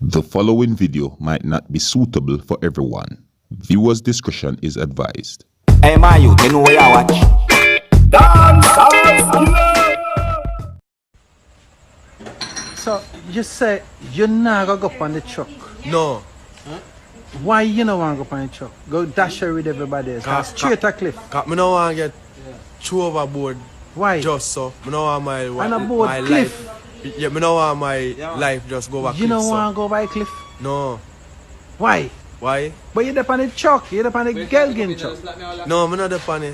The following video might not be suitable for everyone. Viewers' discretion is advised. Hey, my youth, you know where I watch? So you say you're not gonna go up on the truck. No. Why you don't want to go up on the truck? Go dash her with everybody else. Go straight a cliff. Cause me no want to get thrown overboard. Why? Just so. Me no want my On a board my cliff. life. Yeah, me no want my life just go back You don't cliff, want to go by cliff. so. No. Why? Why? But you're up on the truck. You're up on the Gelgin truck. No, me not the funny.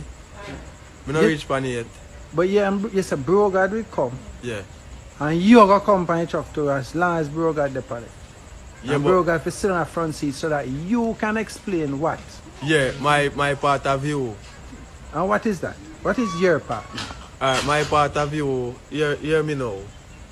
Me not Yeah. reach funny yet. But you say bro God will come. Yeah. And you're gonna come on the truck too as long as bro God the on it. Yeah, And but, bro God will sit on the front seat so that you can explain what. yeah, my part of view. And what is that? What is your part? My part of view, hear me now.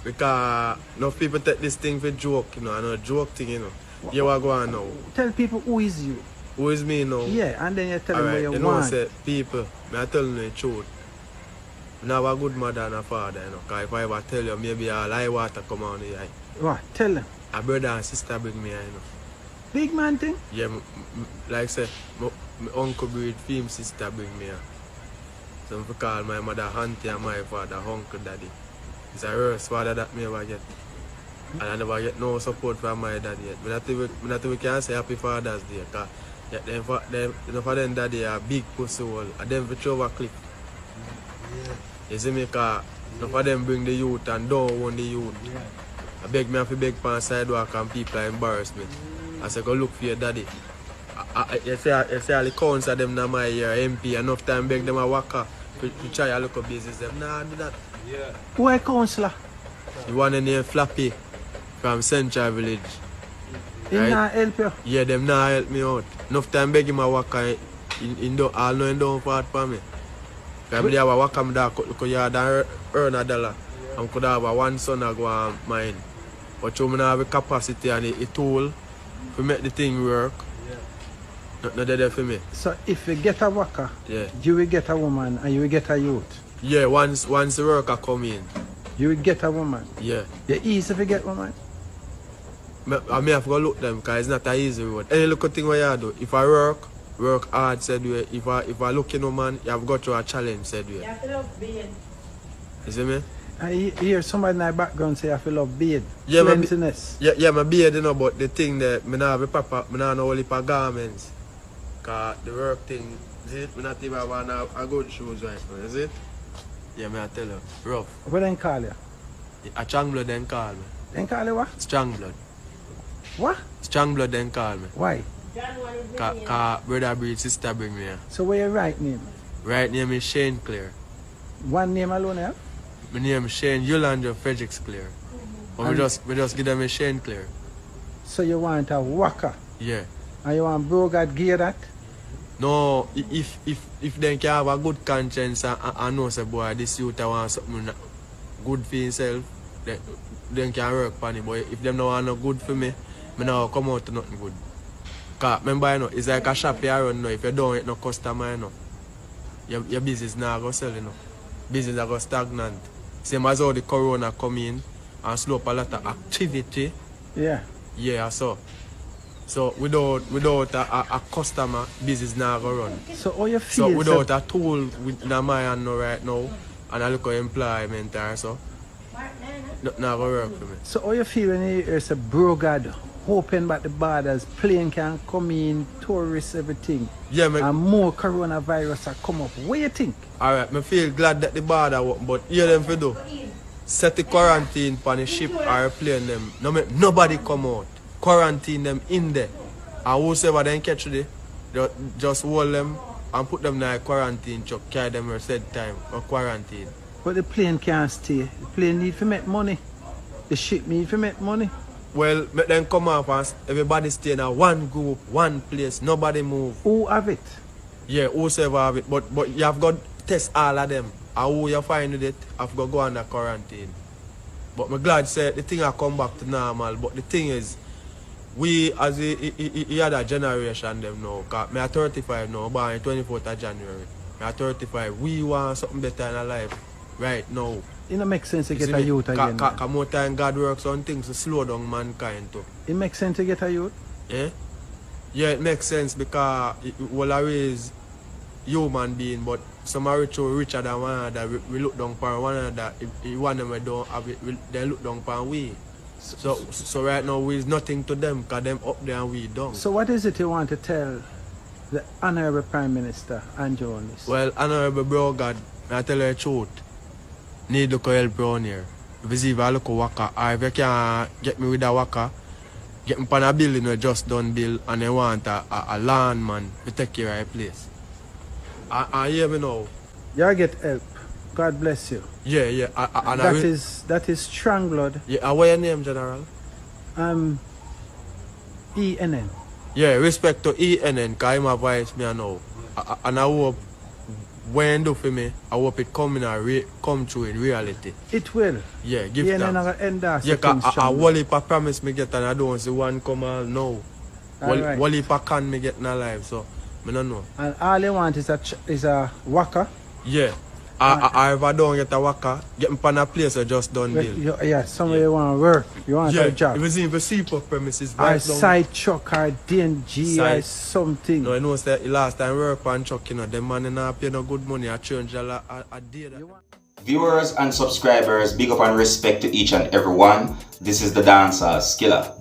Because no people take this thing for joke, you know, and a joke thing, you know. You what go on now? Tell people who is you. Who is me now? Yeah, and then you tell them what Alright, you you know, want. say, people, me I tell you the truth. I have a good mother and a father, you know. Because if I ever tell you, maybe all I water come on the eye. What? Tell them. A brother and sister bring me here, you know. Big man thing? Yeah, like I say, my uncle breed film sister bring me here. So I call my mother auntie and my father uncle daddy. It's a worst father that me ever get. And I never get no support from my daddy yet. But not we can say happy Father's Day. Because them for them daddy are big pussy hole. And them for throw a cliff. You see me, because none of them bring the youth and don't own the youth. I beg me to beg on sidewalk and people embarrass me. I say, go look for your daddy. You say all the counts of them in my year, MP, enough time beg them a waka to try to look up business. Them nah do that. Who a councillor? You want to name Flappy from Central Village. He Right. not help you. Yeah, them nah help me out. Enough time beg him a waka in do all know him don't part for me. If I have a waka me da cut yard and earn $1. I could have a one son I go and mine. But you don't have the capacity and the tool to make the thing work. Not there for me. So if you get a worker, Yeah. you will get a woman and you will get a youth. Yeah, once the worker come in. You will get a woman. Yeah. You easy to get woman. I may have to go look them because it's not an easy road. Any little thing what you do, if I work hard said way. If I look in a man, you have got through a challenge said way. You see me? I hear somebody in my background say I feel love beard. Yeah, but- Plentiness. Yeah, my beard, you know, but the thing that me not have a proper, me not know only for garments. Cause the work thing, is it? Me not even want a good shoes right now, is it? Yeah, me I tell you, rough. What then call you? A strong blood then call me. Then call you what? Strong blood. What? Strong blood then call me. Why? Cause brother breed, sister bring me here. So where your right name? Right name is Shane Clear. One name alone, yeah? My name is Shane Yolanda Fredericks Clear. But we just give them a Shane Clear. So you want a worker Yeah. and you want bro God gear that? No, if they can have a good conscience and know say boy this youth I want something good for himself, then can work for it. But if them don't want no good for me now come out to nothing good. Cause remember you know, it's like a shop you run now. If you don't get no customer you know, your business now go sell you know. Business are go stagnant. Same as how the corona come in and slow up a lot of activity. Yeah. Yeah, so without a customer, business not go run. So how you So feel? without a tool with my hand now right now, and I look at employment or so, nothing not go work for me. So how you feel when you hear say bro God open back the borders, plane can come in, tourists, everything, Yeah, man. and more coronavirus are come up? What you think? Alright, I feel glad that the border open, but here them for do. Set the quarantine on the ship or plane them. No make nobody come out. Quarantine them in there. And whosoever then catch it, just hold them and put them in a quarantine truck, carry them a said time or quarantine. But the plane can't stay. The plane need to make money. The ship need to make money. Well, make them come off and everybody stay in a one group, one place, nobody move. Who have it? Yeah, whosoever have it, but you have got to test all of them. And who you find with it, have got to go under quarantine. But I'm glad say the thing I come back to normal. But the thing is, we as a other generation them now, cause me at 35 now, born on 24th of January. Me at 35, we want something better in our life right now. It don't make sense to You get see a me? youth again. man. Cause more time God works on things to slow down mankind too. It makes sense to get a youth. Eh? Yeah, it makes sense because it will always human being, but some are richer than one another. We look down upon one another. If one of them we don't have it, they look down upon we. So right now we is nothing to them because them up there and we down. So what is it you want to tell the Honorable Prime Minister Andrew on this? Well, honorable bro God, I tell you the truth. Need look help around here. If you see if I look a waka, or if you can get me with a waka, get me on a building we just done build and they want a land man to take care of the place. I hear me now. You get help. God bless you. Yeah. That is strong blood. Yeah, what your name, General? ENN. Yeah, respect to ENN, because I'm a voice me know. And I hope when do for me, I hope it come true in reality. It will. Yeah, give ENN thanks. are endorse Yeah, the thing because I strong blood. whole heap of promise me get and I don't see one come out now. Alright. Whole heap of can me get in life, so I don't know. And all you want is a waka. Yeah. I if I don't get a waka, get me on a place I just done build. Yeah, somewhere you want to work. You want Yeah, a job. if you see for premises Or right down. side truck or DNG or Side. something. No, I know say last time work on truck, you know, them man not pay no good money, $300 a day. Viewers and subscribers, big up and respect to each and every one. This is the Dancehall Skilla.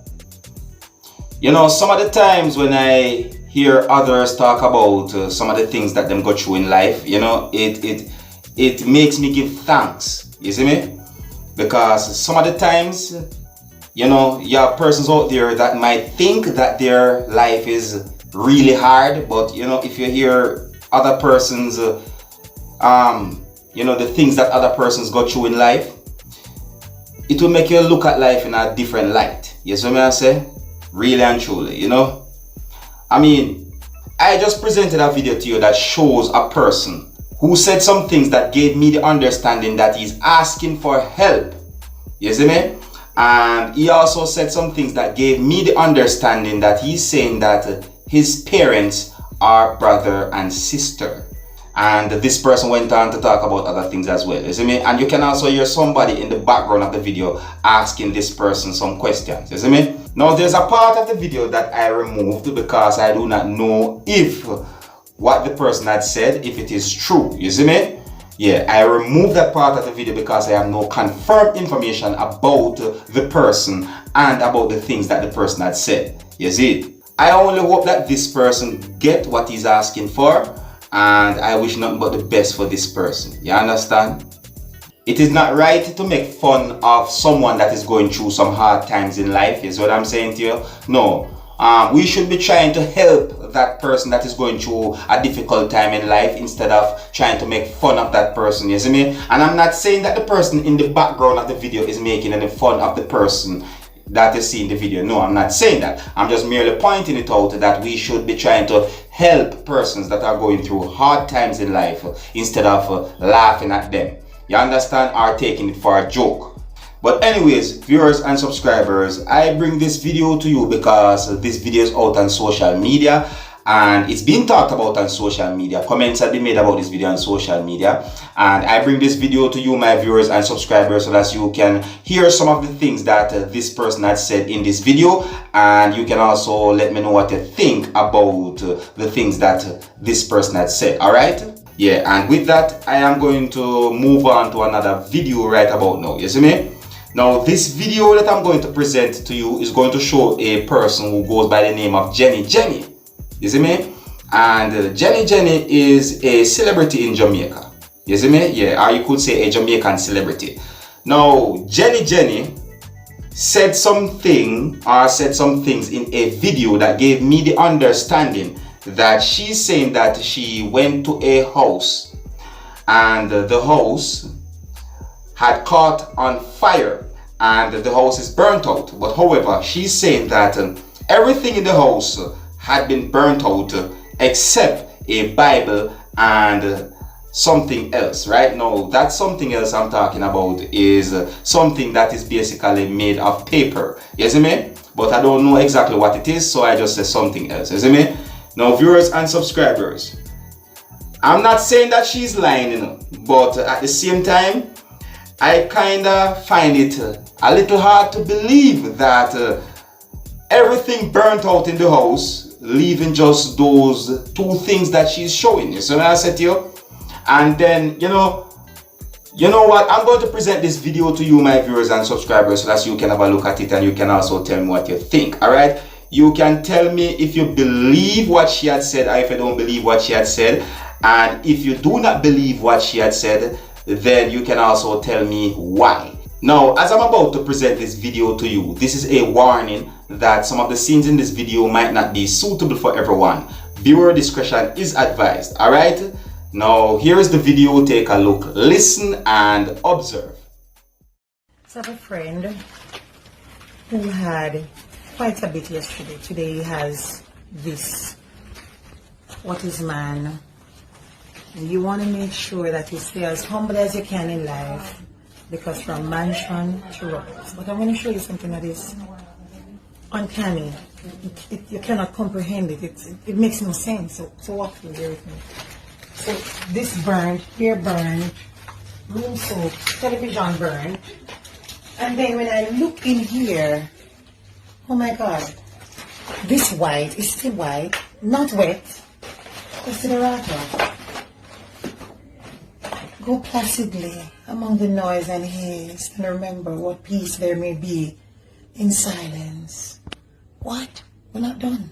You know, some of the times when I hear others talk about some of the things that them go through in life, you know, it makes me give thanks. You see me? Because some of the times, you know, you have persons out there that might think that their life is really hard, but you know, if you hear other persons, you know, the things that other persons go through in life, it will make you look at life in a different light. You see what I say? Really and truly, you know? I mean, I just presented a video to you that shows a person who said some things that gave me the understanding that he's asking for help. You see me? And he also said some things that gave me the understanding that he's saying that his parents are brother and sister. And this person went on to talk about other things as well. You see me? And you can also hear somebody in the background of the video asking this person some questions. You see me? Now there's a part of the video that I removed because I do not know if what the person had said, if it is true. You see me? Yeah, I removed that part of the video because I have no confirmed information about the person and about the things that the person had said. You see? I only hope that this person get what he's asking for, and I wish nothing but the best for this person. You understand? It is not right to make fun of someone that is going through some hard times in life, is what I'm saying to you. No. We should be trying to help that person that is going through a difficult time in life instead of trying to make fun of that person, you see me? And I'm not saying that the person in the background of the video is making any fun of the person that you see in the video. No, I'm not saying that. I'm just merely pointing it out that we should be trying to help persons that are going through hard times in life instead of laughing at them. You understand? Or taking it for a joke. But anyways, viewers and subscribers, I bring this video to you because this video is out on social media and it's being talked about on social media. Comments have been made about this video on social media, and I bring this video to you, my viewers and subscribers, so that you can hear some of the things that this person had said in this video, and you can also let me know what you think about the things that this person had said. All right? Yeah, and with that, I am going to move on to another video right about now. You see me? Now, this video that I'm going to present to you is going to show a person who goes by the name of Jenny Jenny. You see me? And Jenny Jenny is a celebrity in Jamaica. You see me? Yeah, or you could say a Jamaican celebrity. Now, Jenny Jenny said some things in a video that gave me the understanding that she's saying that she went to a house and the house had caught on fire and the house is burnt out. But however, she's saying that everything in the house had been burnt out except a Bible and something else. Right now, that something else I'm talking about is something that is basically made of paper. You see me? But I don't know exactly what it is, so I just say something else. You see me? Now, viewers and subscribers, I'm not saying that she's lying, you know, but at the same time, I kinda find it a little hard to believe that everything burnt out in the house, leaving just those two things that she's showing you. So now I said to you, and then you know what, I'm going to present this video to you, my viewers and subscribers, so that you can have a look at it and you can also tell me what you think. All right, you can tell me if you believe what she had said or if you don't believe what she had said, and if you do not believe what she had said, then you can also tell me why. Now, as I'm about to present this video to you, this is a warning that some of the scenes in this video might not be suitable for everyone. Viewer discretion is advised. All right, now here is the video. Take a look, listen and observe. I have a friend who had quite a bit yesterday. Today he has this. What is man? And you want to make sure that you stay as humble as you can in life, because from mansion to rockets. But I'm going to show you something that is uncanny. You cannot comprehend it. It makes no sense. So walk through here with me. So this burned, here burned, room soap, television burned. And then when I look in here, oh my God, this white is still white, not wet. Considerata. Go placidly among the noise and haze, and remember what peace there may be in silence. What? We're not done.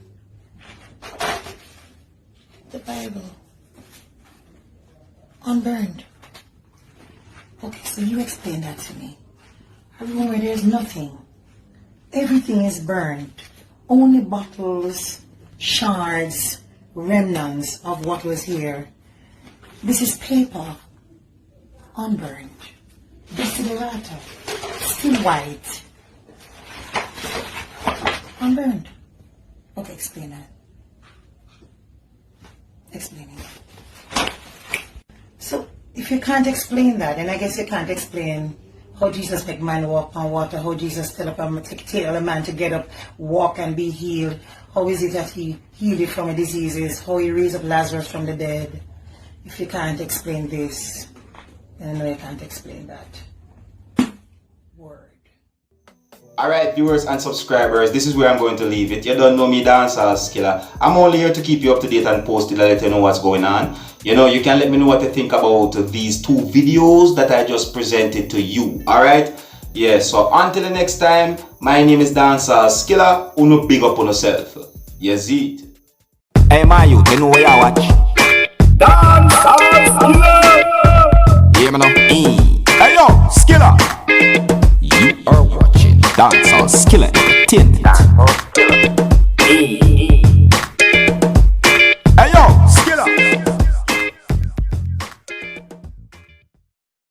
The Bible. Unburned. Okay, so you explain that to me. A room where there's nothing. Everything is burned. Only bottles, shards, remnants of what was here. This is paper. Unburned. Desiderata. Still white. Unburned. Okay, explain that. Explain it. So, if you can't explain that, and I guess you can't explain how Jesus make man walk on water, how Jesus tell a man to get up, walk and be healed, how is it that he healed it from diseases, how he raised up Lazarus from the dead. If you can't explain this, then I know you can't explain that. Word. Alright, viewers and subscribers, this is where I'm going to leave it. You don't know me, Dancehall Skilla. I'm only here to keep you up to date and post it and let you know what's going on. You know, you can let me know what you think about these two videos that I just presented to you. Alright? Yeah, so until the next time, my name is Dancehall Skilla. Uno big up on yourself. Yes, it. Hey, my youth, you know where you watch? Dancehall Skilla! Yeah, man. Hey, yo, Skilla! You are watching Dancehall Skilla Entertainment.